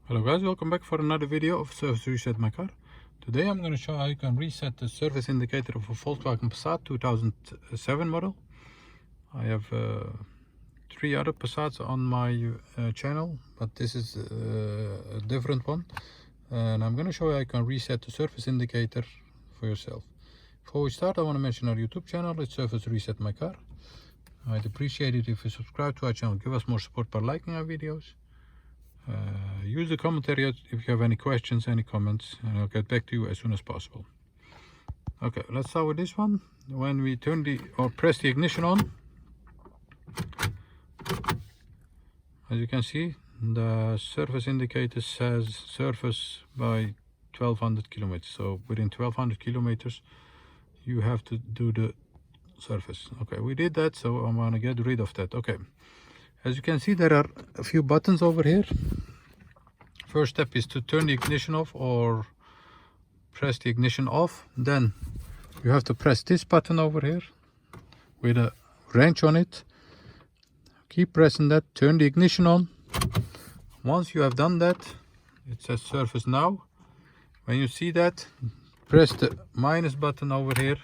Hello guys, welcome back for another video of Service Reset My Car. Today I'm going to show how you can reset the service indicator of a Volkswagen Passat 2007 model. I have 3 other Passats on my channel, but this is a different one. And I'm going to show you how you can reset the service indicator for yourself. Before we start, I want to mention our YouTube channel. It's Service Reset My Car. I'd appreciate it if you subscribe to our channel. Give us more support by liking our videos. Use the commentary if you have any questions, any comments, and I'll get back to you as soon as possible. Okay, let's start with this one. When we turn or press the ignition on, as you can see, the service indicator says service by 1200 kilometers. So within 1200 kilometers, you have to do the service. Okay, we did that, so I'm gonna get rid of that. Okay. As you can see, there are a few buttons over here. First step is to turn the ignition off or press the ignition off. Then you have to press this button over here with a wrench on it. Keep pressing that, turn the ignition on. Once you have done that, it says service now. When you see that, press the minus button over here.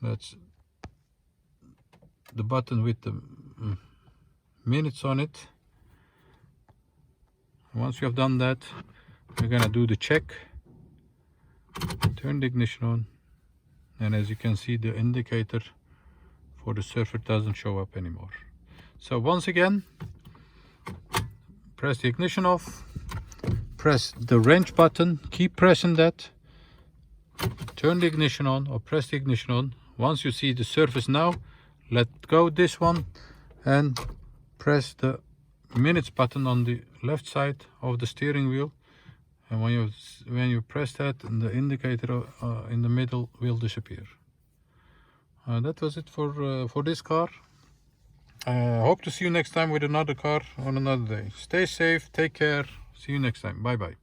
That's the button with the minutes on it. Once you have done that, we're gonna do the check. Turn the ignition on, and as you can see, the indicator for the server doesn't show up anymore. So once again, press the ignition off, press the wrench button, keep pressing that, turn the ignition on or press the ignition on. Once you see the service now, let go this one and press the minutes button on the left side of the steering wheel, and when you press that, the indicator in the middle will disappear. That was it for this car. Hope to see you next time with another car on another day. Stay safe, take care, see you next time, bye bye.